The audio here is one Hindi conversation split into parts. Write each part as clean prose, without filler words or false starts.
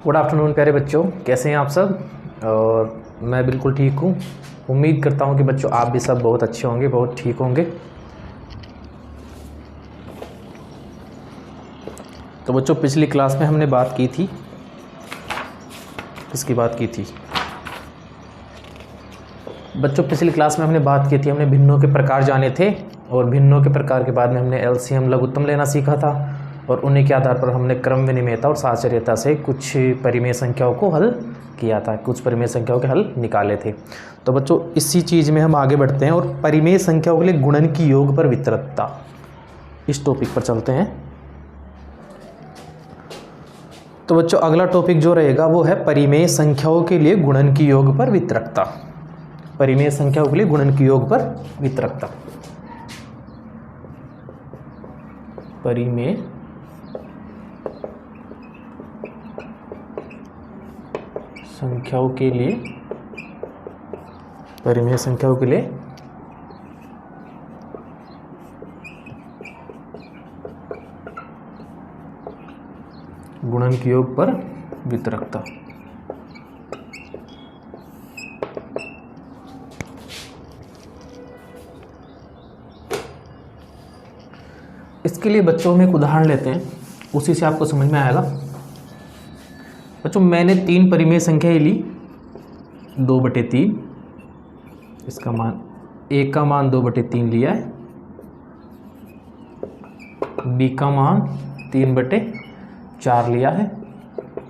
गुड आफ्टरनून प्यारे बच्चों, कैसे हैं आप सब। और मैं बिल्कुल ठीक हूँ। उम्मीद करता हूँ कि बच्चों आप भी सब बहुत अच्छे होंगे, बहुत ठीक होंगे। तो बच्चों पिछली क्लास में हमने बात की थी, किसकी बात की थी बच्चों? पिछली क्लास में हमने बात की थी, हमने भिन्नों के प्रकार जाने थे और भिन्नों के प्रकार के बाद में हमने एलसीएम लघुत्तम लेना सीखा था और उन्हीं के आधार पर हमने क्रम विनिमेयता और साहचर्यता से कुछ परिमेय संख्याओं को हल किया था, कुछ परिमेय संख्याओं के हल निकाले थे। तो बच्चों इसी चीज़ में हम आगे बढ़ते हैं और परिमेय संख्याओं के लिए गुणन की योग पर वितरकता, इस टॉपिक पर चलते हैं। तो बच्चों अगला टॉपिक जो रहेगा वो है परिमेय संख्याओं के लिए गुणन की योग पर वितरकता। परिमेय संख्याओं के लिए गुणन की योग पर वितरकता। परिमेय संख्याओं के लिए, परिमेय संख्याओं के लिए गुणन की योग पर वितरकता। इसके लिए बच्चों में एक उदाहरण लेते हैं, उसी से आपको समझ में आएगा। बच्चों मैंने 3 परिमेय संख्याएं ली, 2/3, इसका मान a का मान 2/3 लिया है, b का मान 3/4 लिया है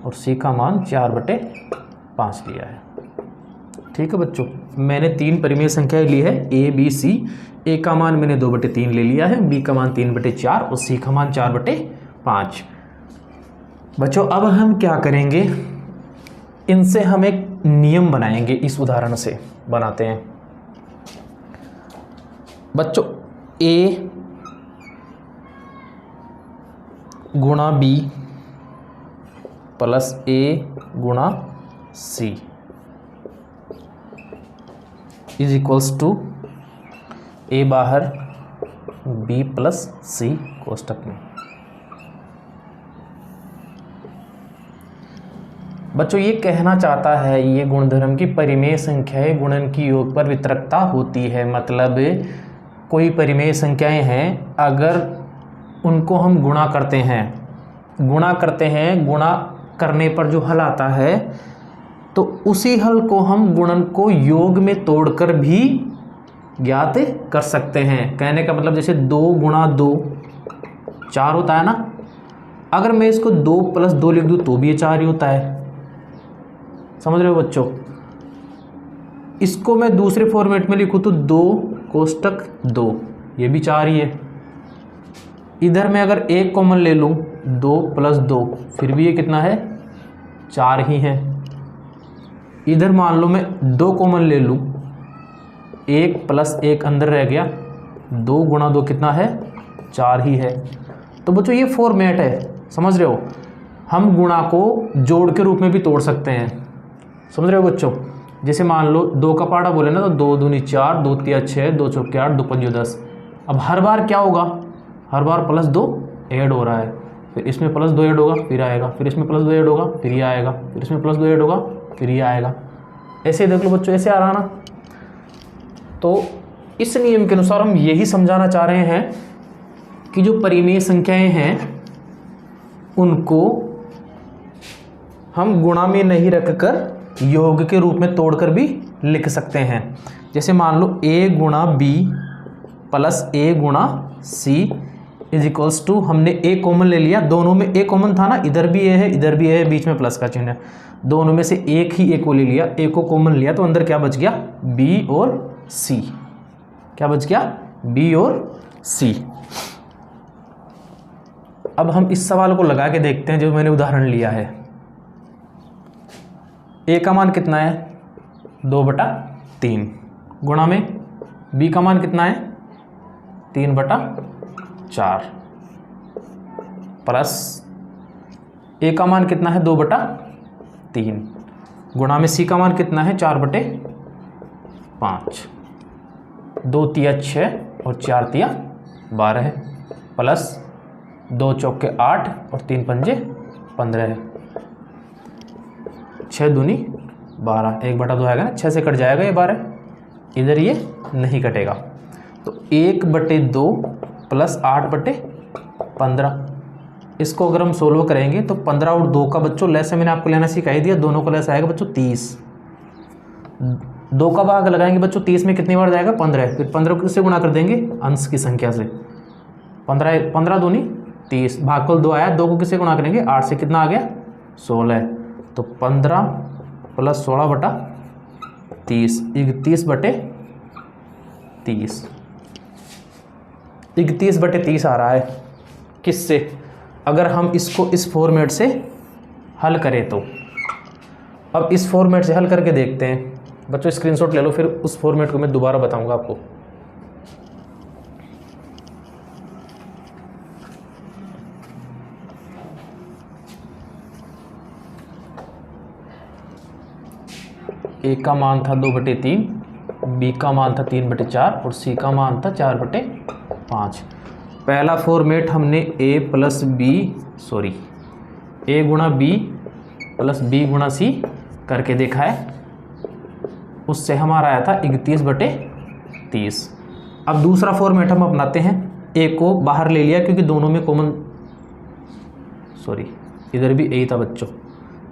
और c का मान 4/5 लिया है। ठीक है बच्चों, मैंने 3 परिमेय संख्याएं ली है a b c। a का मान मैंने 2/3 ले लिया है, b का मान 3/4 और c का मान 4/5। बच्चों अब हम क्या करेंगे, इनसे हम एक नियम बनाएंगे। इस उदाहरण से बनाते हैं बच्चों, a गुणा b प्लस a गुणा c is equals to a बाहर b प्लस c कोष्टक में। बच्चों ये कहना चाहता है ये गुणधर्म की परिमेय संख्याएं गुणन की योग पर वितरकता होती है। मतलब कोई परिमेय संख्याएं हैं, अगर उनको हम गुणा करते हैं, गुणा करने पर जो हल आता है तो उसी हल को हम गुणन को योग में तोड़कर भी ज्ञात कर सकते हैं। कहने का मतलब जैसे 2 गुणा 2 4 होता है ना, अगर मैं इसको 2 + 2 लिख दूँ तो भी ये 4 ही होता है। समझ रहे हो बच्चों? इसको मैं दूसरे फॉर्मेट में लिखूँ तो 2 कोष्टक 2, ये भी 4 ही है। इधर मैं अगर एक कॉमन ले लूँ 2 + 2, फिर भी ये कितना है, 4 ही है। इधर मान लो मैं 2 कॉमन ले लूँ, 1 + 1 अंदर रह गया, 2 गुणा 2 कितना है, 4 ही है। तो बच्चों ये फॉर्मेट है, समझ रहे हो? हम गुणा को जोड़ के रूप में भी तोड़ सकते हैं, समझ रहे हो बच्चों? जैसे मान लो 2 का पाड़ा बोले ना तो 2 दूनी 4, 2 तिया 6, 2 चौके 8, 2 पंजे 10। अब हर बार क्या होगा, हर बार +2 ऐड हो रहा है, फिर इसमें +2 ऐड होगा फिर आएगा, फिर इसमें +2 ऐड होगा फिर ये आएगा, फिर इसमें +2 ऐड होगा फिर ये आएगा। ऐसे देख लो बच्चों, ऐसे आ रहा ना। तो इस नियम के अनुसार हम यही समझाना चाह रहे हैं कि जो परिमेय संख्याएं हैं उनको हम गुणा में नहीं रखकर योग के रूप में तोड़कर भी लिख सकते हैं। जैसे मान लो a गुणा b प्लस a गुणा c इज इक्वल्स टू, हमने a कॉमन ले लिया, दोनों में a कॉमन था ना, इधर भी a है इधर भी a है, बीच में प्लस का चिन्ह है, दोनों में से एक ही a को ले लिया, a को कॉमन लिया तो अंदर क्या बच गया, b और c। क्या बच गया, b और c। अब हम इस सवाल को लगा के देखते हैं जो मैंने उदाहरण लिया है। a का मान कितना है, 2/3, गुणा में b का मान कितना है, 3/4, प्लस a का मान कितना है, 2/3, गुणा में c का मान कितना है, 4/5। 2 तिया 6 और 4 तिया 12 है, प्लस 2 चौके 8 और 3 पंजे 15 है। 6 दूनी 12, 1/2 आएगा ना, 6 से कट जाएगा ये 12, इधर ये नहीं कटेगा। तो 1/2 प्लस 8/15, इसको अगर हम सोल्व करेंगे तो 15 और 2 का बच्चों लेस है, मैंने आपको लेना सिखा ही दिया, दोनों को लेस आएगा बच्चों 30। 2 का भाग लगाएंगे बच्चों 30 में कितनी बार जाएगा 15, फिर 15 को किससे गुणा कर देंगे अंश की संख्या से, 15 दूनी 30, भागफल 2 आया, 2 को किससे गुणा करेंगे 8 से, कितना आ गया 16, तो 15 प्लस 16/30, 31/30, 31/30 आ रहा है। किससे, अगर हम इसको इस फॉर्मेट से हल करें तो, अब इस फॉर्मेट से हल करके देखते हैं बच्चों, स्क्रीनशॉट ले लो, फिर उस फॉर्मेट को मैं दोबारा बताऊंगा आपको। ए का मान था 2/3, बी का मान था 3/4 और सी का मान था 4/5। पहला फॉर्मेट हमने ए गुणा बी प्लस बी गुणा सी करके देखा है, उससे हमारा आया था 31/30। अब दूसरा फॉर्मेट हम अपनाते हैं, ए को बाहर ले लिया क्योंकि दोनों में कॉमन, इधर भी ए था बच्चों,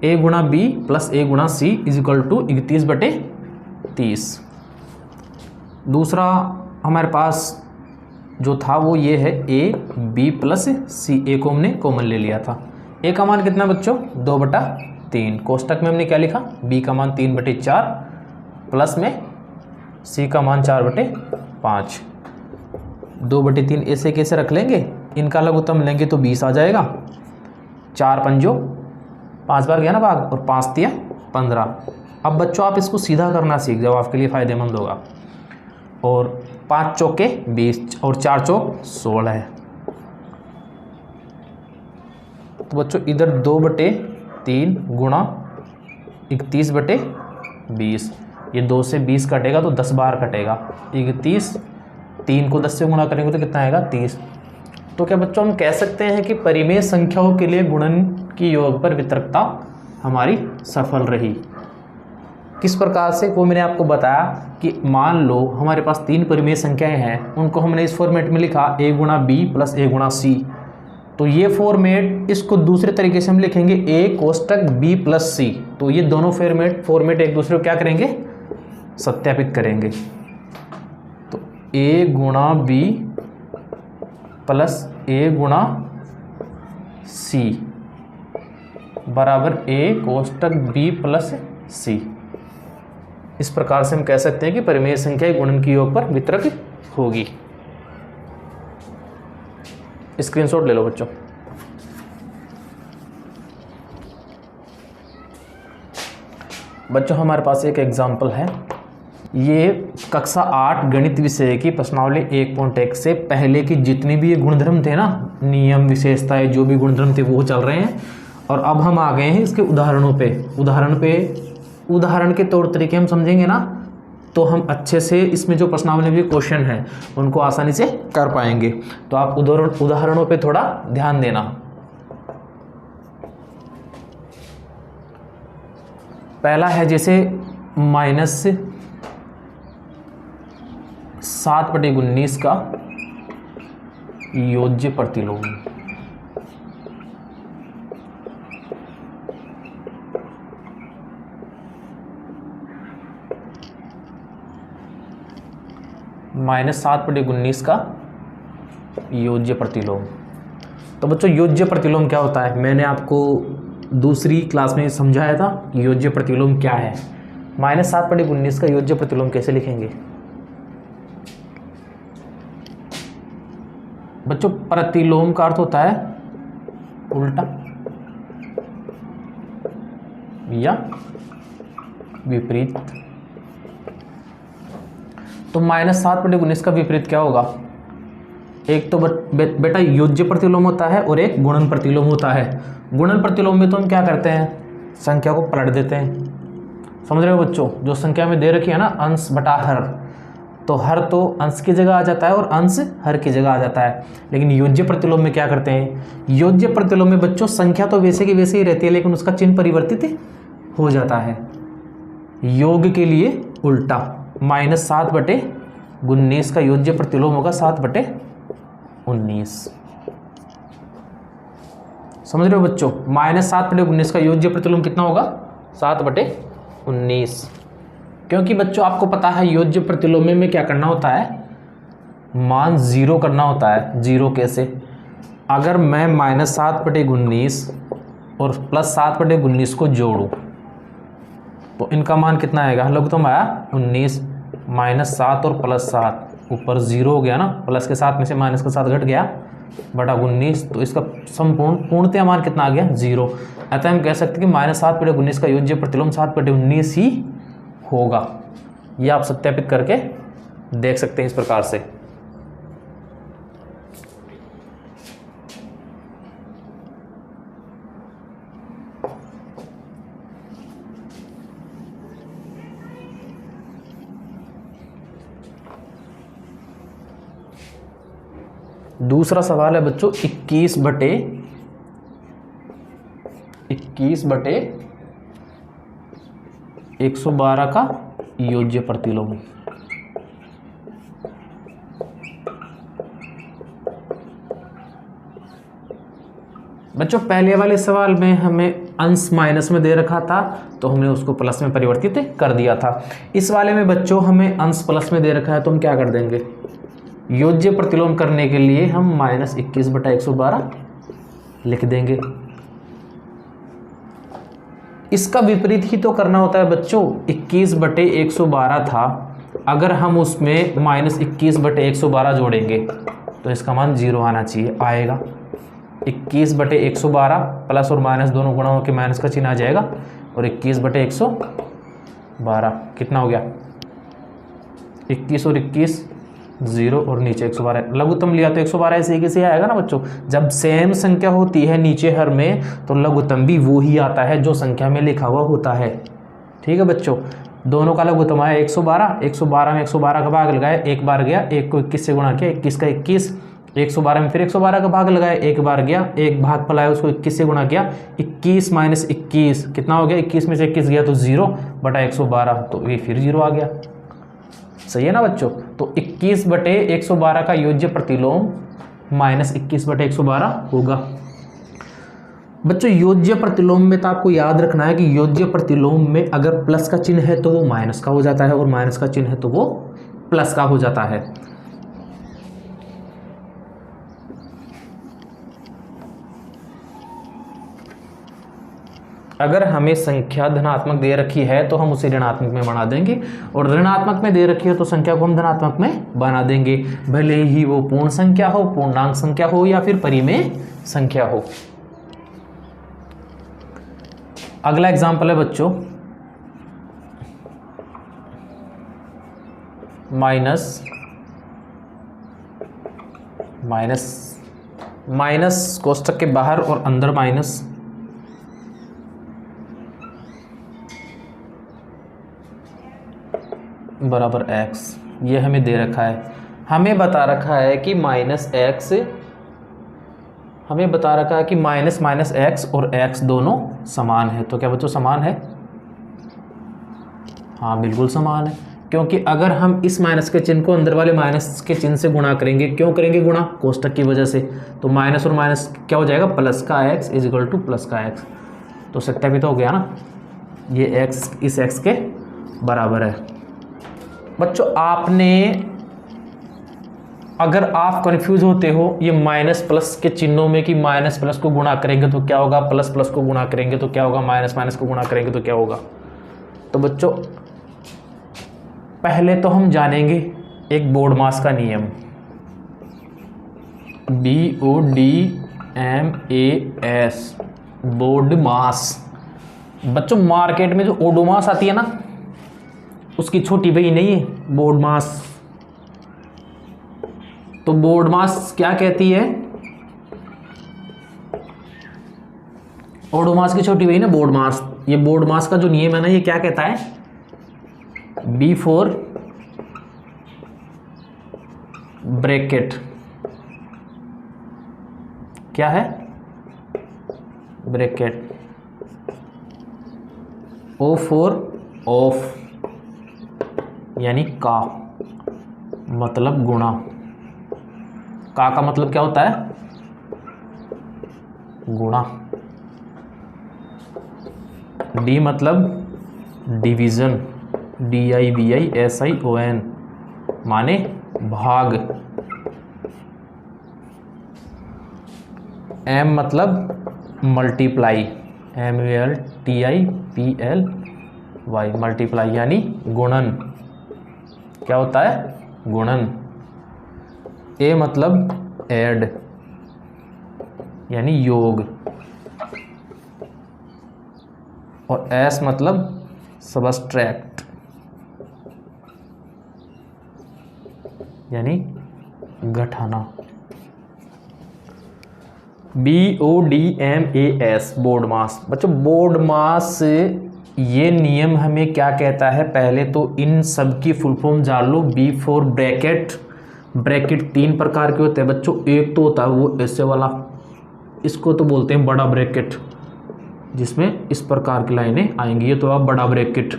ए गुणा बी प्लस ए गुणा सी इज इक्वल टू 31/30। दूसरा हमारे पास जो था वो ये है, ए बी प्लस सी, ए को हमने कॉमन ले लिया था। ए का मान कितना बच्चों 2/3, कोष्टक में हमने क्या लिखा, बी का मान 3/4 प्लस में सी का मान 4/5। 2/3 ऐसे कैसे रख लेंगे, इनका लघुत्तम लेंगे तो 20 आ जाएगा, 4 पंजो 5 बार गया ना भाग, और 5 तिया 15। अब बच्चों आप इसको सीधा करना सीख जाओ, आपके लिए फ़ायदेमंद होगा। और 5 चौके 20 और 4 चौक 16 है। तो बच्चों इधर 2/3 गुणा 31/20, ये 2 से 20 कटेगा तो 10 बार कटेगा, 31, 3 को 10 से गुणा करेंगे तो कितना आएगा 30। तो क्या बच्चों हम कह सकते हैं कि परिमेय संख्याओं के लिए गुणन की योग पर वितरकता हमारी सफल रही। किस प्रकार से, वो मैंने आपको बताया कि मान लो हमारे पास 3 परिमेय संख्याएं हैं, उनको हमने इस फॉर्मेट में लिखा ए गुणा बी प्लस ए गुणा सी। तो ये फॉर्मेट, इसको दूसरे तरीके से हम लिखेंगे ए कोष्टक बी प्लस सी। तो ये दोनों फॉर्मेट एक दूसरे को क्या करेंगे, सत्यापित करेंगे। तो ए गुणा बी प्लस ए गुणा सी बराबर ए कोष्टक बी प्लस सी। इस प्रकार से हम कह सकते हैं कि परिमेय संख्या गुणन की योग पर वितरक होगी। स्क्रीनशॉट ले लो बच्चों। बच्चों हमारे पास एक एग्जाम्पल है, ये कक्षा 8 गणित विषय की प्रश्नावली 1.1 से पहले की जितनी भी ये गुणधर्म थे ना, नियम विशेषताएं जो भी गुणधर्म थे वो चल रहे हैं, और अब हम आ गए हैं इसके उदाहरणों पे। उदाहरण के तौर तरीके हम समझेंगे ना, तो हम अच्छे से इसमें जो प्रश्नावली में भी क्वेश्चन है उनको आसानी से कर पाएंगे। तो आप उदाहरणों पे थोड़ा ध्यान देना। पहला है जैसे -7/19 का योज्य प्रतिलोम। -7/19 का योज्य प्रतिलोम। तो बच्चों योज्य प्रतिलोम क्या होता है, मैंने आपको दूसरी क्लास में समझाया था कि योज्य प्रतिलोम क्या है। -7/19 का योज्य प्रतिलोम कैसे लिखेंगे बच्चों? प्रतिलोम का अर्थ होता है उल्टा या विपरीत। तो -7/19 का विपरीत क्या होगा? एक तो बेटा योज्य प्रतिलोम होता है और एक गुणन प्रतिलोम होता है। गुणन प्रतिलोम में तो हम क्या करते हैं, संख्या को पलट देते हैं। समझ रहे हो बच्चों, जो संख्या में दे रखी है ना अंश बटा हर, तो हर तो अंश की जगह आ जाता है और अंश हर की जगह आ जाता है। लेकिन योज्य प्रतिलोम में क्या करते हैं, योज्य प्रतिलोम में बच्चों संख्या तो वैसे की वैसे ही रहती है, लेकिन उसका चिन्ह परिवर्तित हो जाता है। योग के लिए उल्टा, -7/19 का योज्य प्रतिलोम होगा 7/19। समझ रहे हो बच्चों? -7/19 का योज्य प्रतिलोम कितना होगा? 7/19। क्योंकि बच्चों आपको पता है योज्य प्रतिलोम में क्या करना होता है, मान 0 करना होता है। 0 कैसे? अगर मैं -7/19 और +7/19 को जोड़ूं तो इनका मान कितना आएगा? लघुत्तम आया 19, -7 और +7, ऊपर 0 हो गया ना, प्लस के साथ में से माइनस के साथ घट गया, बटा 19, तो इसका पूर्णतया मान कितना आ गया? 0। अतः हम कह सकते हैं कि -7/19 का योज्य प्रतिलोम 7/19 ही होगा। ये आप सत्यापित करके देख सकते हैं इस प्रकार से। दूसरा सवाल है बच्चों 21/112 का योज्य प्रतिलोम। बच्चों पहले वाले सवाल में हमें अंश माइनस में दे रखा था तो हमने उसको प्लस में परिवर्तित कर दिया था। इस वाले में बच्चों हमें अंश प्लस में दे रखा है तो हम क्या कर देंगे, योज्य प्रतिलोम करने के लिए हम -21/112 लिख देंगे। इसका विपरीत ही तो करना होता है बच्चों। 21/112 था, अगर हम उसमें -21/112 जोड़ेंगे तो इसका मान 0 आना चाहिए, आएगा। 21/112 प्लस और माइनस दोनों गुणा होकर माइनस का चिन्ह आ जाएगा, और 21/112 कितना हो गया? 21 और 21 0 और नीचे 112। लघुत्तम लिया तो 112 ऐसे ही कैसे आएगा ना बच्चों। जब सेम संख्या होती है नीचे हर में तो लघुत्तम भी वो ही आता है जो संख्या में लिखा हुआ होता है। ठीक है बच्चों, दोनों का लघुत्तम आया 112। 112 में 112 का भाग लगाया, एक बार गया, एक को 21 से गुणा किया, 21 का 21। 112 में फिर 112 का भाग लगाया, एक बार गया, एक भाग पलाया, उसको 21 से गुणा किया, 21 - 21 कितना हो गया? 21 में से 21 गया तो 0/112, तो ये फिर 0 आ गया। सही है ना बच्चों? तो 21/112 का योज्य प्रतिलोम -21/112 होगा। बच्चों योज्य प्रतिलोम में तो आपको याद रखना है कि योज्य प्रतिलोम में अगर प्लस का चिन्ह है तो वो माइनस का हो जाता है, और माइनस का चिन्ह है तो वो प्लस का हो जाता है। अगर हमें संख्या धनात्मक दे रखी है तो हम उसे ऋणात्मक में बना देंगे, और ऋणात्मक में दे रखी है तो संख्या को हम धनात्मक में बना देंगे, भले ही वो पूर्ण संख्या हो, पूर्णांक संख्या हो, या फिर परिमेय संख्या हो। अगला एग्जाम्पल है बच्चों माइनस कोष्ठक के बाहर और अंदर माइनस बराबर x, ये हमें दे रखा है। हमें बता रखा है कि -x, हमें बता रखा है कि -x और x दोनों समान है। तो क्या बच्चों समान है? हाँ बिल्कुल समान है, क्योंकि अगर हम इस माइनस के चिन्ह को अंदर वाले माइनस के चिन्ह से गुणा करेंगे, क्यों करेंगे गुणा? कोष्ठक की वजह से। तो माइनस और माइनस क्या हो जाएगा? प्लस का x = प्लस का x। तो सत्यापित तो हो गया ना, ये x इस x के बराबर है। बच्चों आपने, अगर आप कंफ्यूज होते हो ये माइनस प्लस के चिन्हों में कि माइनस प्लस को गुणा करेंगे तो क्या होगा, प्लस प्लस को गुणा करेंगे तो क्या होगा, माइनस माइनस को गुणा करेंगे तो क्या होगा, तो बच्चों पहले तो हम जानेंगे एक बोर्ड मास का नियम, BODMAS, बोर्ड मास। बच्चों मार्केट में जो ओडोमास आती है ना, उसकी छोटी बहन नहीं है बोर्ड मास। तो बोर्ड मास क्या कहती है? ओडोमास की छोटी बहन है बोर्ड मास। ये बोर्ड मास का जो नियम है ना, ये क्या कहता है? B4 ब्रैकेट क्या है? ब्रैकेट O फॉर ऑफ यानी का मतलब गुणा। का मतलब क्या होता है? गुणा। डी मतलब डिवीजन, DIVISION माने भाग। M मतलब मल्टीप्लाई, MULTIPLY मल्टीप्लाई यानी गुणन। क्या होता है? गुणन। A मतलब ऐड यानी योग, और S मतलब सबट्रैक्ट यानी घटाना। BODMAS बोर्ड मास। बच्चों बोर्ड मास ये नियम हमें क्या कहता है? पहले तो इन सब की फुल फॉर्म जान लो। B for bracket. ब्रैकेट 3 प्रकार के होते हैं बच्चों। एक तो होता है वो ऐसे वाला, इसको तो बोलते हैं बड़ा ब्रैकेट, जिसमें इस प्रकार की लाइनें आएंगी, ये तो आप बड़ा ब्रैकेट।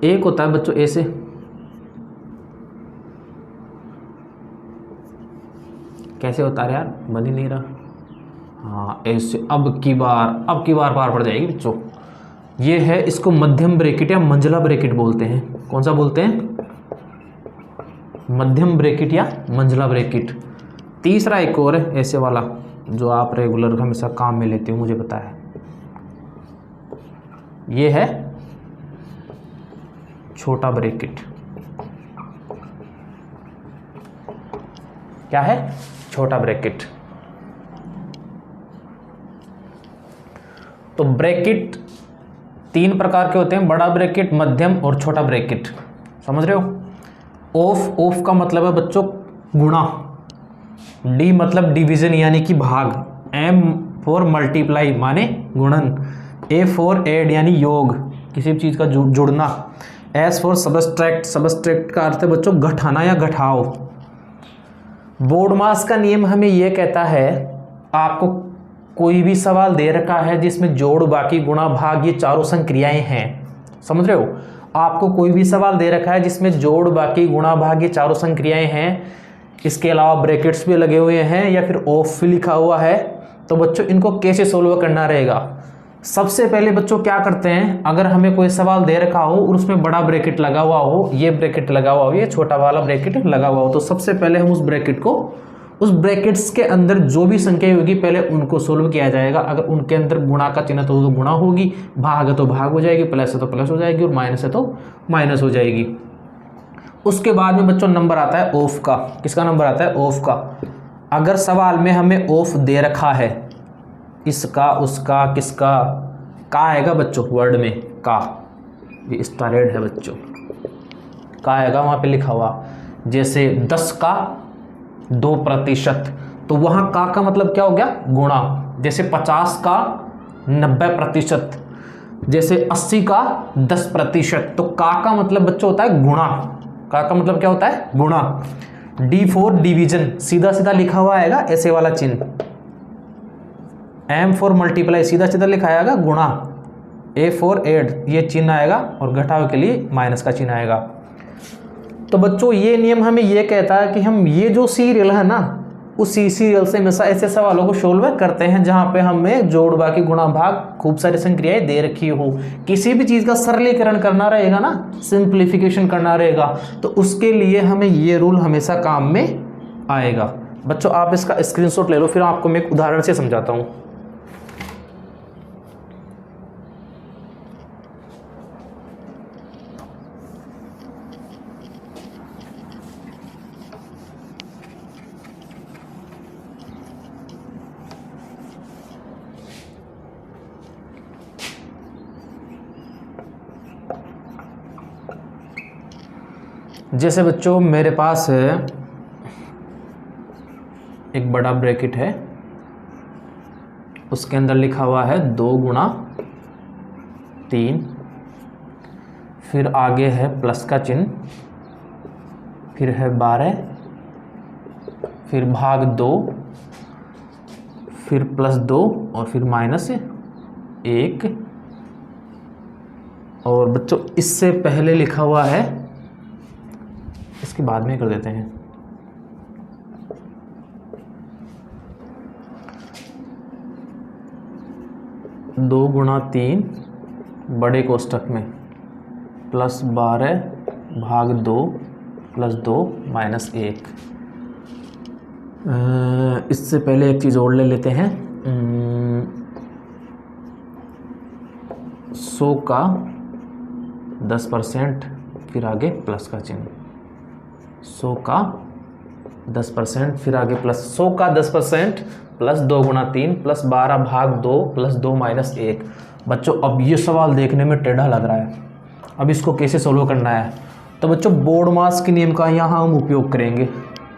एक होता है बच्चों ऐसे, कैसे होता है यार, बन ही नहीं रहा। हाँ ऐसे। अब की बार पार पड़ जाएगी बच्चों। ये है, इसको मध्यम ब्रैकेट या मंझला ब्रैकेट बोलते हैं। कौन सा बोलते हैं? मध्यम ब्रैकेट या मंझला ब्रैकेट। तीसरा एक और है ऐसे वाला, जो आप रेगुलर हमेशा काम में लेते हो, मुझे पता है। ये है छोटा ब्रैकेट। क्या है? छोटा ब्रैकेट। तो ब्रैकेट 3 प्रकार के होते हैं, बड़ा ब्रैकेट, मध्यम और छोटा ब्रैकेट। समझ रहे हो? ऑफ का मतलब है बच्चों गुणा। डी मतलब डिवीजन यानी कि भाग। M फॉर मल्टीप्लाई माने गुणन। A फॉर ऐड यानी योग, किसी भी चीज का जुड़ना। S for subtract. सबट्रैक्ट का अर्थ है बच्चों घटाना या घटाओ। बोर्ड मास का नियम हमें यह कहता है, आपको कोई भी सवाल दे रखा है जिसमें जोड़, बाकी, गुणा, भाग ये चारों संक्रियाएं हैं। समझ रहे हो? आपको कोई भी सवाल दे रखा है जिसमें जोड़, बाकी, गुणा, भाग ये चारों संक्रियाएं हैं, इसके अलावा ब्रैकेट्स भी लगे हुए हैं या फिर ऑफ भी लिखा हुआ है, तो बच्चों इनको कैसे सोल्व करना रहेगा? सबसे पहले बच्चों क्या करते हैं, अगर हमें कोई सवाल दे रखा हो और उसमें बड़ा ब्रैकेट लगा हुआ हो, ये ब्रैकेट लगा हुआ हो, ये छोटा वाला ब्रैकेट लगा हुआ हो, तो सबसे पहले हम उस ब्रैकेट को, उस ब्रैकेट्स के अंदर जो भी संख्या होगी पहले उनको सोल्व किया जाएगा। अगर उनके अंदर गुणा का चिन्ह तो गुणा होगी, भाग है तो भाग हो जाएगी, प्लस है तो प्लस हो जाएगी, और माइनस है तो माइनस हो जाएगी। उसके बाद में बच्चों नंबर आता है ऑफ का। किसका नंबर आता है? ऑफ का। अगर सवाल में हमें ऑफ दे रखा है, इसका, उसका, किसका, का आएगा बच्चों वर्ड में, का, ये स्टारेड है बच्चों, का आएगा वहां पे लिखा हुआ। जैसे 10 का 2%, तो वहां का मतलब क्या हो गया? गुणा। जैसे 50 का 90%, जैसे 80 का 10%, तो का मतलब बच्चों होता है गुणा। का मतलब क्या होता है? गुणा। डी फॉर डिवीजन, सीधा सीधा लिखा हुआ आएगा ऐसे वाला चिन्ह। M फॉर मल्टीप्लाई, सीधा सीधा लिखा आएगा गुणा। A फॉर ऐड, ये चिन्ह आएगा, और घटाव के लिए माइनस का चिन्ह आएगा। तो बच्चों ये नियम हमें ये कहता है कि हम ये जो सीरियल है ना, उसी सीरियल से हमेशा ऐसे सवालों को सोल्व करते हैं जहां पे हमें जोड़, बाकी, गुणा, भाग खूब सारी संक्रियाएं दे रखी हो। किसी भी चीज का सरलीकरण करना रहेगा ना, सिंप्लीफिकेशन करना रहेगा, तो उसके लिए हमें ये रूल हमेशा काम में आएगा। बच्चों आप इसका स्क्रीनशॉट ले लो, फिर आपको मैं एक उदाहरण से समझाता हूं। जैसे बच्चों मेरे पास है एक बड़ा ब्रैकेट है, उसके अंदर लिखा हुआ है 2 गुणा 3, फिर आगे है प्लस का चिन्ह, फिर है 12, फिर भाग 2, फिर +2 और फिर -1। और बच्चों इससे पहले लिखा हुआ है, इसके बाद में कर देते हैं। दो गुणा 3 बड़े कोष्टक में +12 भाग 2 +2 -1। इससे पहले एक चीज़ और ले लेते हैं। 100 का 10%, फिर आगे प्लस का चिन्ह। 100 का 10%, फिर आगे प्लस। 100 का 10% प्लस 2 गुणा 3 प्लस 12 भाग 2 + 2 -1। बच्चों अब ये सवाल देखने में टेढ़ा लग रहा है, अब इसको कैसे सोल्व करना है? तो बच्चों बोर्डमास के नियम का यहाँ हम उपयोग करेंगे।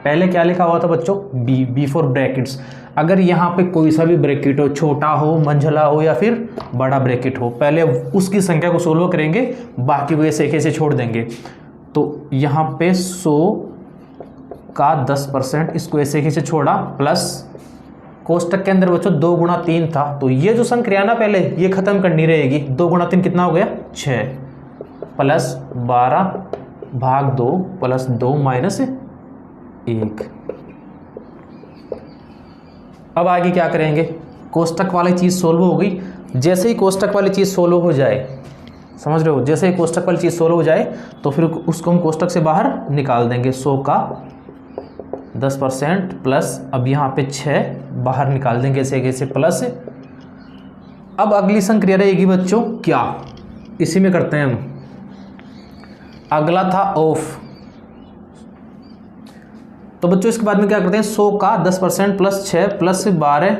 पहले क्या लिखा हुआ था बच्चों? B for brackets. अगर यहाँ पे कोई सा भी ब्रैकेट हो, छोटा हो, मंझला हो या फिर बड़ा ब्रैकेट हो, पहले उसकी संख्या को सोल्व करेंगे, बाकी को ऐसे कैसे छोड़ देंगे। तो यहाँ पे 100 का 10%, इसको ऐसे कैसे छोड़ा, प्लस कोष्टक के अंदर बच्चों 2 गुणा 3 था, तो ये जो संक्रिया ना पहले ये खत्म करनी रहेगी। 2 गुणा 3 कितना हो गया? 6 प्लस 12 भाग 2 + 2 -1। अब आगे क्या करेंगे? कोष्टक वाली चीज़ सोल्व हो गई। जैसे ही कोष्टक वाली चीज़ सोल्व हो जाए, समझ रहे हो, जैसे ही कोष्टक वाली चीज़ सोल्व हो जाए तो फिर उसको हम कोष्टक से बाहर निकाल देंगे। 100 का 10% प्लस, अब यहाँ पे 6 बाहर निकाल देंगे ऐसे कैसे, प्लस। अब अगली संक्रिया रहेगी बच्चों क्या? इसी में करते हैं हम। अगला था ऑफ। तो बच्चों इसके बाद में क्या करते हैं? 100 का 10% प्लस 6 प्लस 12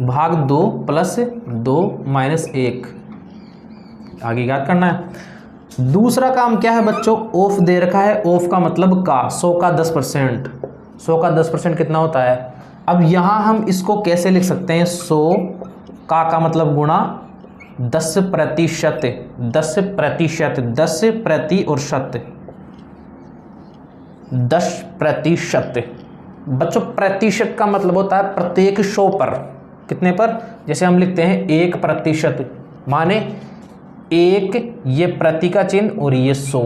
भाग 2 + 2 -1। आगे याद करना है। दूसरा काम क्या है बच्चों? ऑफ दे रखा है, ऑफ का मतलब का। 100 का 10%, 100 का 10% कितना होता है? अब यहाँ हम इसको कैसे लिख सकते हैं? 100 का मतलब गुणा 10%, 10%, 10 प्रति और शत, 10%। बच्चों प्रतिशत का मतलब होता है प्रत्येक 100 पर। कितने पर? जैसे हम लिखते हैं 1%, माने 1 ये प्रति का चिन्ह और ये 100,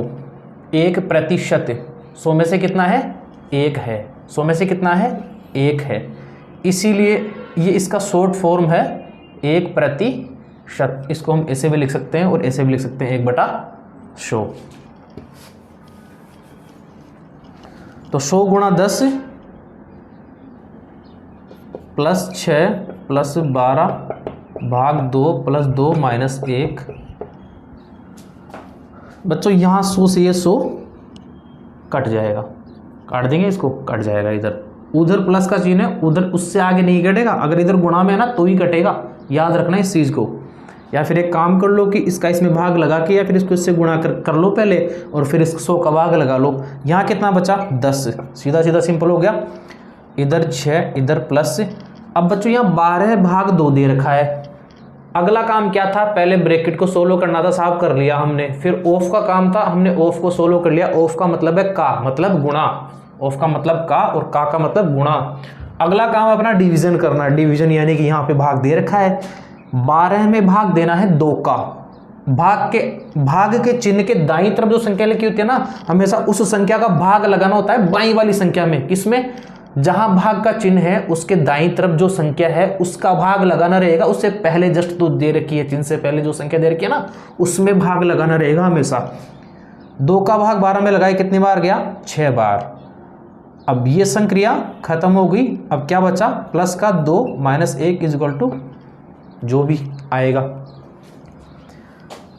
1%। 100 में से कितना है? 1 है। 100 में से कितना है? 1 है। इसीलिए ये इसका शॉर्ट फॉर्म है 1%। इसको हम ऐसे भी लिख सकते हैं और ऐसे भी लिख सकते हैं 1/100। तो 100 गुणा 10 प्लस 6 प्लस 12 भाग 2 + 2 -1। बच्चों यहाँ 100 से ये 100 कट जाएगा, काट देंगे इसको, कट जाएगा। इधर उधर प्लस का चिन्ह है, उधर उससे आगे नहीं कटेगा। अगर इधर गुणा में है ना तो ही कटेगा, याद रखना इस चीज़ को। या फिर एक काम कर लो कि इसका इसमें भाग लगा के या फिर इसको इससे गुणा कर लो पहले, और फिर इस 100 का भाग लगा लो। यहाँ कितना बचा? 10। सीधा सीधा सिंपल हो गया। इधर 6, इधर प्लस। अब बच्चों यहाँ 12 भाग 2 दे रखा है। अगला काम क्या था? पहले ब्रैकेट को सोल्व करना था, साफ कर लिया हमने। फिर ऑफ का काम था, हमने ऑफ को सोल्व कर लिया। ऑफ का मतलब है का, मतलब गुणा। ऑफ का मतलब का और का मतलब गुणा। अगला काम अपना डिवीजन करना। डिवीजन यानी कि यहाँ पे भाग दे रखा है, 12 में भाग देना है 2 का। भाग के चिन्ह के दाईं तरफ जो संख्या लिखी होती है ना, हमेशा उस संख्या का भाग लगाना होता है बाईं वाली संख्या में। किसमें? जहां भाग का चिन्ह है उसके दाईं तरफ जो संख्या है उसका भाग लगाना रहेगा। उससे पहले जस्ट तो दे रखी है, चिन्ह से पहले जो संख्या दे रखी है ना, उसमें भाग लगाना रहेगा हमेशा। 2 का भाग 12 में लगाए, कितनी बार गया? 6 बार। अब ये संक्रिया खत्म हो गई। अब क्या बचा? प्लस का 2 -1 = जो भी आएगा।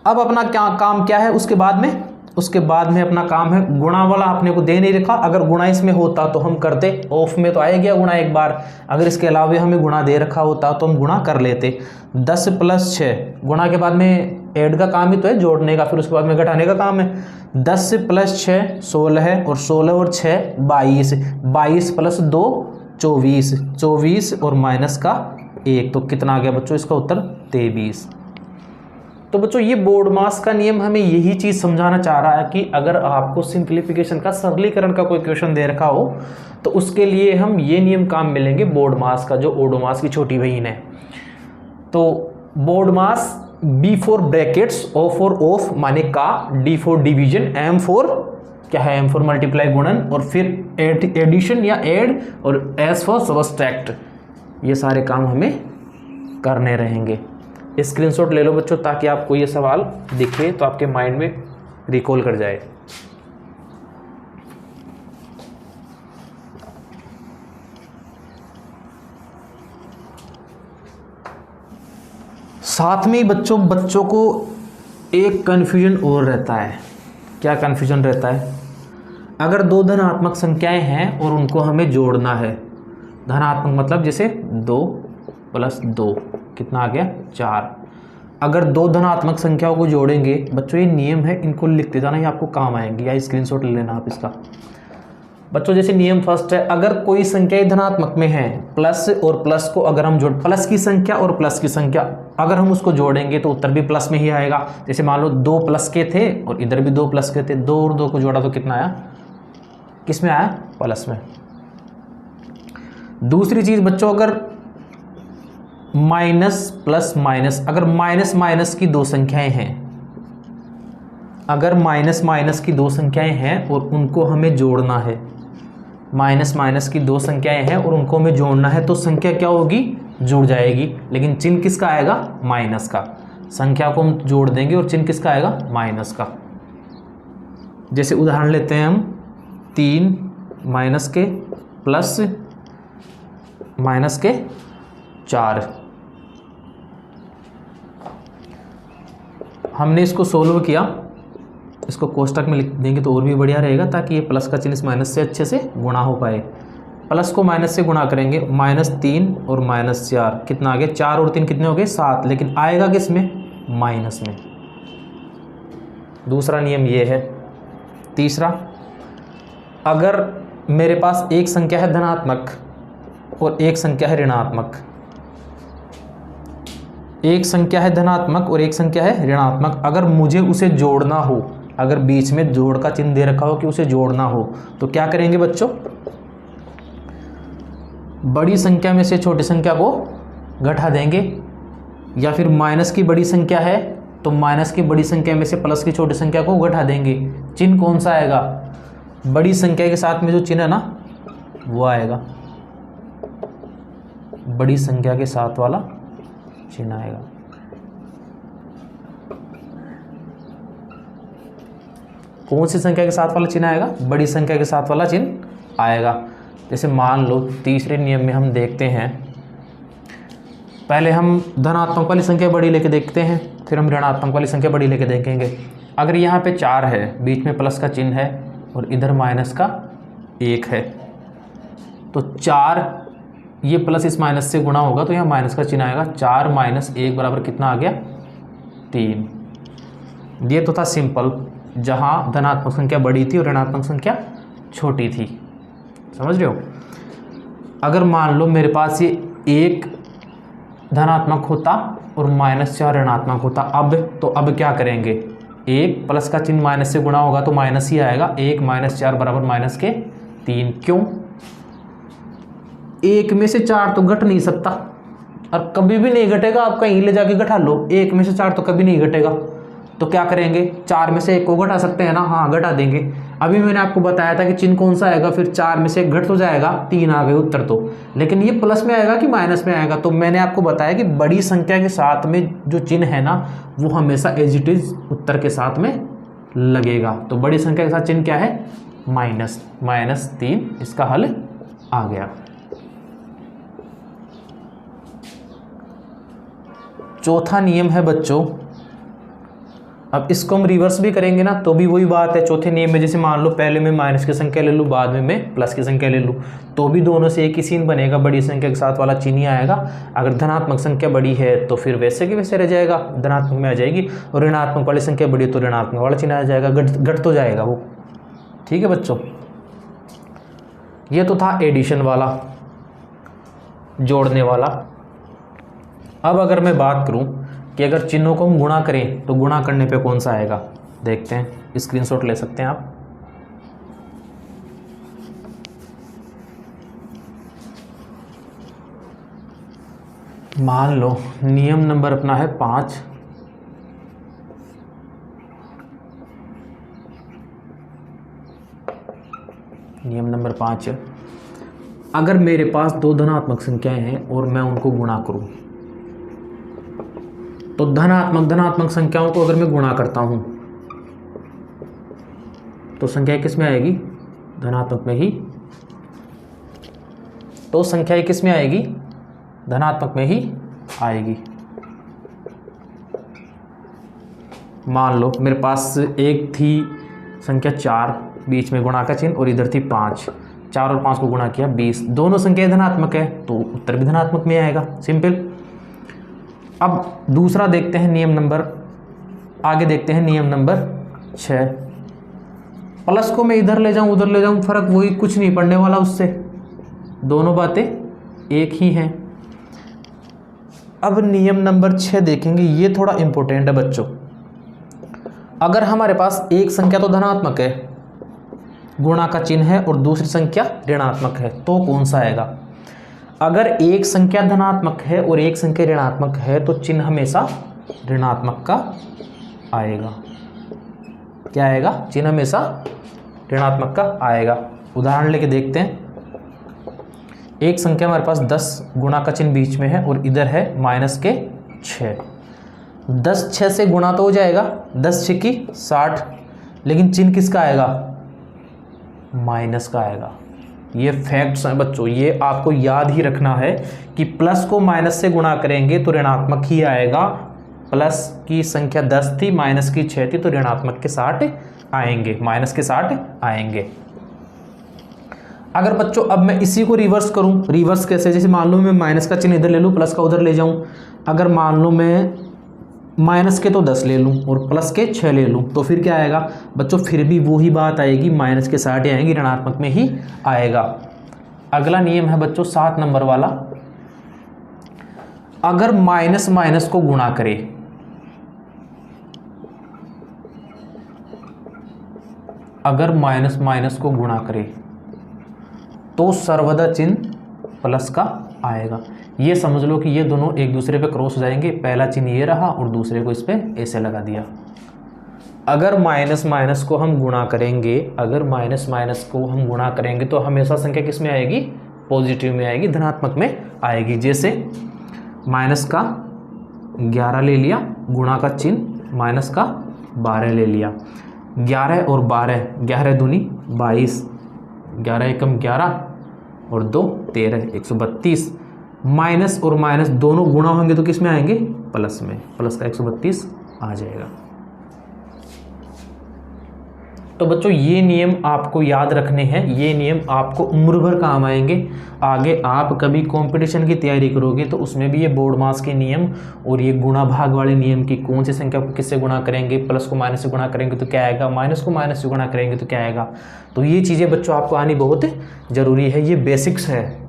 अब अपना क्या काम क्या है उसके बाद में? उसके बाद में अपना काम है गुणा वाला। अपने को दे नहीं रखा, अगर गुणा इसमें होता तो हम करते। ऑफ में तो आया गया गुणा एक बार, अगर इसके अलावा हमें गुणा दे रखा होता तो हम गुणा कर लेते। 10 + 6 गुणा के बाद में ऐड का काम ही तो है, जोड़ने का, फिर उसके बाद में घटाने का काम है। 10 + 6 16 है, और 16 और 6 22, 22 + 2 24, 24 और -1, तो कितना आ गया बच्चों? इसका उत्तर 23। तो बच्चों ये बोर्डमास का नियम हमें यही चीज़ समझाना चाह रहा है कि अगर आपको सिंप्लीफिकेशन का, सरलीकरण का कोई क्वेश्चन दे रखा हो तो उसके लिए हम ये नियम काम मिलेंगे बोर्डमास का, जो ओडोमास की छोटी बहन है। तो बोर्डमास B for brackets, O for of माने का, D for division, M for क्या है, M फॉर मल्टीप्लाई गुणन, और फिर एडिशन या ऐड, और S फॉर सबट्रैक्ट। ये सारे काम हमें करने रहेंगे। स्क्रीनशॉट ले लो बच्चों, ताकि आपको ये सवाल दिखे तो आपके माइंड में रिकॉल कर जाए। साथ में ही बच्चों को एक कन्फ्यूजन और रहता है। क्या कन्फ्यूजन रहता है? अगर दो धनात्मक संख्याएं हैं और उनको हमें जोड़ना है, धनात्मक मतलब जैसे 2 + 2 कितना आ गया, 4। अगर दो धनात्मक संख्याओं को जोड़ेंगे बच्चों, ये नियम है, इनको लिखते जाना, ये आपको काम आएंगे, या स्क्रीनशॉट ले लेना आप इसका। बच्चों जैसे नियम फर्स्ट है, अगर कोई संख्या धनात्मक में है, प्लस और प्लस को अगर हम जोड़, प्लस की संख्या और प्लस की संख्या अगर हम उसको जोड़ेंगे तो उत्तर भी प्लस में ही आएगा। जैसे मान लो 2 प्लस के थे और इधर भी 2 प्लस के थे, 2 और 2 को जोड़ा तो कितना आया, किस में आया, प्लस में। दूसरी चीज बच्चों, अगर माइनस प्लस माइनस, अगर माइनस माइनस की दो संख्याएं हैं, अगर माइनस माइनस की दो संख्याएं हैं और उनको हमें जोड़ना है, माइनस माइनस की दो संख्याएं हैं और उनको हमें जोड़ना है, तो संख्या क्या होगी, जुड़ जाएगी, लेकिन चिन्ह किसका आएगा, माइनस का। संख्या को हम जोड़ देंगे और चिन्ह किसका आएगा, माइनस का। जैसे उदाहरण लेते हैं हम, 3 माइनस के प्लस माइनस के 4। हमने इसको सोल्व किया, इसको कोष्टक में लिख देंगे तो और भी बढ़िया रहेगा, ताकि ये प्लस का चिन्ह इस माइनस से अच्छे से गुणा हो पाए। प्लस को माइनस से गुणा करेंगे, -3 और -4 कितना आ गया, 4 और 3 कितने हो गए, 7, लेकिन आएगा किस में, माइनस में। दूसरा नियम ये है। तीसरा, अगर मेरे पास एक संख्या है धनात्मक और एक संख्या है ऋणात्मक, एक संख्या है धनात्मक और एक संख्या है ऋणात्मक, अगर मुझे उसे जोड़ना हो, अगर बीच में जोड़ का चिन्ह दे रखा हो कि उसे जोड़ना हो, तो क्या करेंगे बच्चों, बड़ी संख्या में से छोटी संख्या को घटा देंगे, या फिर माइनस की बड़ी संख्या है तो माइनस की बड़ी संख्या में से प्लस की छोटी संख्या को घटा देंगे। चिन्ह कौन सा आएगा, बड़ी संख्या के साथ में जो चिन्ह है ना वो आएगा, बड़ी संख्या के साथ वाला चिन्ह आएगा। कौन सी संख्या के साथ वाला चिन्ह आएगा, बड़ी संख्या के साथ वाला चिन्ह आएगा। जैसे मान लो तीसरे नियम में हम देखते हैं, पहले हम धनात्मक वाली संख्या बड़ी लेके देखते हैं, फिर हम ऋणात्मक वाली संख्या बड़ी लेके देखेंगे। अगर यहाँ पे 4 है, बीच में प्लस का चिन्ह है और इधर माइनस का 1 है, तो 4 ये प्लस इस माइनस से गुणा होगा तो यहाँ माइनस का चिन्ह आएगा। 4 - 1 बराबर कितना आ गया, 3। ये तो था सिंपल, जहाँ धनात्मक संख्या बड़ी थी और ऋणात्मक संख्या छोटी थी, समझ रहे हो। अगर मान लो मेरे पास ये 1 धनात्मक होता और -4 ऋणात्मक होता, अब क्या करेंगे, 1 प्लस का चिन्ह माइनस से गुणा होगा तो माइनस ही आएगा। 1 - 4 बराबर -3। क्यों, 1 में से 4 तो घट नहीं सकता और कभी भी नहीं घटेगा, आप कहीं ले जाके घटा लो, 1 में से 4 तो कभी नहीं घटेगा। तो क्या करेंगे, 4 में से 1 को घटा सकते हैं ना, हाँ घटा देंगे। अभी मैंने आपको बताया था कि चिन्ह कौन सा आएगा, फिर 4 में से 1 घट तो जाएगा, 3 आ गए उत्तर तो, लेकिन ये प्लस में आएगा कि माइनस में आएगा। तो मैंने आपको बताया कि बड़ी संख्या के साथ में जो चिन्ह है ना वो हमेशा एज इट इज उत्तर के साथ में लगेगा। तो बड़ी संख्या के साथ चिन्ह क्या है, -3, इसका हल आ गया। चौथा नियम है बच्चों, अब इसको हम रिवर्स भी करेंगे ना तो भी वही बात है। चौथे नियम में जैसे मान लो पहले मैं माइनस की संख्या ले लूँ, बाद में मैं प्लस की संख्या ले लूँ, तो भी दोनों से एक ही चिन्ह बनेगा, बड़ी संख्या के साथ वाला चिन्ह ही आएगा। अगर धनात्मक संख्या बड़ी है तो फिर वैसे के वैसे रह जाएगा, धनात्मक में आ जाएगी, और ऋणात्मक वाली संख्या बड़ी तो ऋणात्मक वाला चिन्ह आ जाएगा, घट तो जाएगा वो। ठीक है बच्चों, ये तो था एडिशन वाला, जोड़ने वाला। अब अगर मैं बात करूँ कि अगर चिन्हों को हम गुणा करें तो गुणा करने पे कौन सा आएगा। देखते हैं, स्क्रीनशॉट ले सकते हैं आप। मान लो नियम नंबर अपना है 5, नियम नंबर 5, अगर मेरे पास दो धनात्मक संख्याएं हैं और मैं उनको गुणा करूं, तो धनात्मक संख्याओं को अगर मैं गुणा करता हूं तो संख्या किस में आएगी, धनात्मक में ही। तो संख्या किस में आएगी, धनात्मक में ही आएगी। मान लो मेरे पास एक थी संख्या 4, बीच में गुणा का चिन्ह, और इधर थी 5, 4 और 5 को गुणा किया 20, दोनों संख्या धनात्मक है तो उत्तर भी धनात्मक में आएगा, सिंपल। अब दूसरा देखते हैं नियम नंबर, आगे देखते हैं नियम नंबर 6। प्लस को मैं इधर ले जाऊं उधर ले जाऊं फर्क वही, कुछ नहीं पड़ने वाला उससे, दोनों बातें एक ही हैं। अब नियम नंबर 6 देखेंगे, ये थोड़ा इंपॉर्टेंट है बच्चों। अगर हमारे पास एक संख्या तो धनात्मक है, गुणा का चिन्ह है, और दूसरी संख्या ऋणात्मक है, तो कौन सा आएगा। अगर एक संख्या धनात्मक है और एक संख्या ऋणात्मक है तो चिन्ह हमेशा ऋणात्मक का आएगा। क्या आएगा, चिन्ह हमेशा ऋणात्मक का आएगा। उदाहरण लेके देखते हैं, एक संख्या हमारे पास 10, गुणा का चिन्ह बीच में है और इधर है -6। 10 6 से गुणा तो हो जाएगा, 10 6 की 60, लेकिन चिन्ह किसका आएगा, माइनस का आएगा। ये फैक्ट्स हैं बच्चों, ये आपको याद ही रखना है कि प्लस को माइनस से गुणा करेंगे तो ऋणात्मक ही आएगा। प्लस की संख्या 10 थी, माइनस की 6 थी, तो ऋणात्मक के 60 आएंगे, माइनस के 60 आएंगे। अगर बच्चों अब मैं इसी को रिवर्स करूं, रिवर्स कैसे, जैसे मान लो मैं माइनस का चिन्ह इधर ले लूं, प्लस का उधर ले जाऊं। अगर मान लो मैं माइनस के तो 10 ले लूं और प्लस के 6 ले लूं, तो फिर क्या आएगा बच्चों, फिर भी वही बात आएगी, माइनस के 60 आएंगी, ऋणात्मक में ही आएगा। अगला नियम है बच्चों 7 नंबर वाला, अगर माइनस माइनस को गुणा करे, अगर माइनस माइनस को गुणा करे तो सर्वदा चिन्ह प्लस का आएगा। ये समझ लो कि ये दोनों एक दूसरे पे क्रॉस हो जाएंगे, पहला चिन्ह ये रहा और दूसरे को इस पे ऐसे लगा दिया। अगर माइनस माइनस को हम गुणा करेंगे, अगर माइनस माइनस को हम गुणा करेंगे तो हमेशा संख्या किस में आएगी, पॉजिटिव में आएगी, धनात्मक में आएगी। जैसे माइनस का 11 ले लिया, गुणा का चिन्ह माइनस का 12 ले लिया। 11 और 12, 11 दूनी 22, 11 एकम 11 और 2 13, 132। माइनस और माइनस दोनों गुणा होंगे तो किस में आएंगे, प्लस में, प्लस का 132 आ जाएगा। तो बच्चों ये नियम आपको याद रखने हैं, ये नियम आपको उम्र भर काम आएंगे। आगे आप कभी कंपटीशन की तैयारी करोगे तो उसमें भी ये बोर्ड मास के नियम और ये गुणा भाग वाले नियम की कौन सी संख्या को किससे गुणा करेंगे, प्लस को माइनस से गुणा करेंगे तो क्या आएगा, माइनस को माइनस से गुणा करेंगे तो क्या आएगा। तो ये चीज़ें बच्चों आपको आनी बहुत ज़रूरी है, ये बेसिक्स है।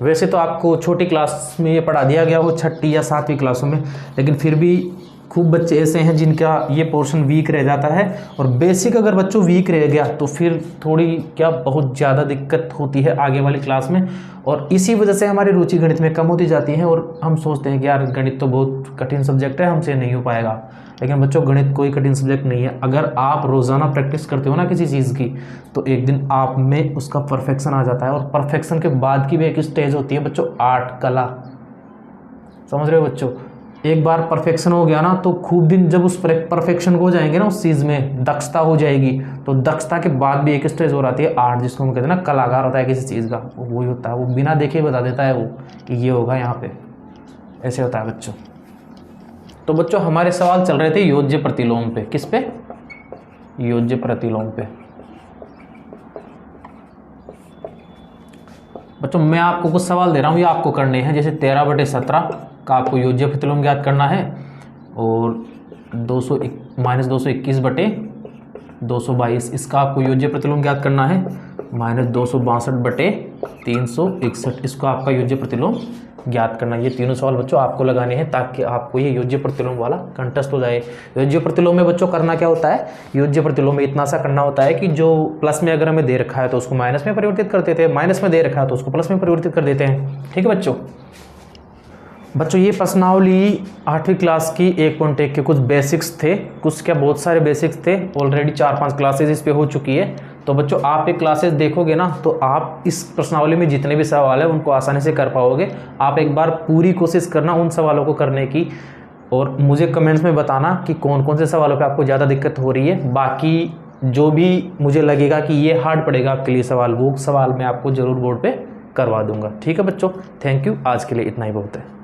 वैसे तो आपको छोटी क्लास में ये पढ़ा दिया गया हो, 6ठी या 7वीं क्लासों में, लेकिन फिर भी खूब बच्चे ऐसे हैं जिनका ये पोर्शन वीक रह जाता है। और बेसिक अगर बच्चों वीक रह गया तो फिर थोड़ी क्या बहुत ज़्यादा दिक्कत होती है आगे वाली क्लास में, और इसी वजह से हमारी रुचि गणित में कम होती जाती है और हम सोचते हैं कि यार गणित तो बहुत कठिन सब्जेक्ट है, हमसे नहीं हो पाएगा। लेकिन बच्चों गणित कोई कठिन सब्जेक्ट नहीं है। अगर आप रोज़ाना प्रैक्टिस करते हो ना किसी चीज़ की, तो एक दिन आप में उसका परफेक्शन आ जाता है। और परफेक्शन के बाद की भी एक स्टेज होती है बच्चों, आर्ट, कला। समझ रहे हो बच्चों, एक बार परफेक्शन हो गया ना तो खूब दिन जब उस परफेक्शन को हो जाएंगे ना, उस चीज़ में दक्षता हो जाएगी, तो दक्षता के बाद भी एक स्टेज हो जाती है आर्ट, जिसको हम कहते हैं ना कलाकार होता है किसी चीज़ का, वही होता है। वो बिना देखे बता देता है वो कि ये होगा यहाँ पे, ऐसे होता है बच्चों। तो बच्चों हमारे सवाल चल रहे थे योज्य प्रतिलोम पे। किस पे, योज्य प्रतिलोम पे। बच्चों मैं आपको कुछ सवाल दे रहा हूँ, ये आपको करने हैं। जैसे 13/17 का आपको योज्य प्रतिलोम ज्ञात करना है, और -221/222 इसका आपको योज्य प्रतिलोम ज्ञात करना है, -262/361 इसको आपका योज्य प्रतिलोम ज्ञात करना। ये तीनों सवाल बच्चों आपको लगाने हैं ताकि आपको ये योज्य प्रतिलोम वाला कंटेस्ट हो जाए। योज्य प्रतिलोम में बच्चों करना क्या होता है, योज्य प्रतिलोम में इतना सा करना होता है कि जो प्लस में अगर हमें दे रखा है तो उसको माइनस में परिवर्तित कर देते हैं, माइनस में दे रखा है तो उसको प्लस में परिवर्तित कर देते हैं। ठीक है बच्चों ये प्रश्नावली 8वीं क्लास की 1.1 के कुछ बेसिक्स थे, कुछ क्या बहुत सारे बेसिक्स थे। ऑलरेडी 4-5 क्लासेज इस पे हो चुकी है। तो बच्चों आप ये क्लासेस देखोगे ना तो आप इस प्रश्नावली में जितने भी सवाल है उनको आसानी से कर पाओगे। आप एक बार पूरी कोशिश करना उन सवालों को करने की, और मुझे कमेंट्स में बताना कि कौन कौन से सवालों पे आपको ज़्यादा दिक्कत हो रही है। बाकी जो भी मुझे लगेगा कि ये हार्ड पड़ेगा आपके लिए सवाल, वो सवाल मैं आपको ज़रूर बोर्ड पे करवा दूंगा। ठीक है बच्चों, थैंक यू। आज के लिए इतना ही बहुत है।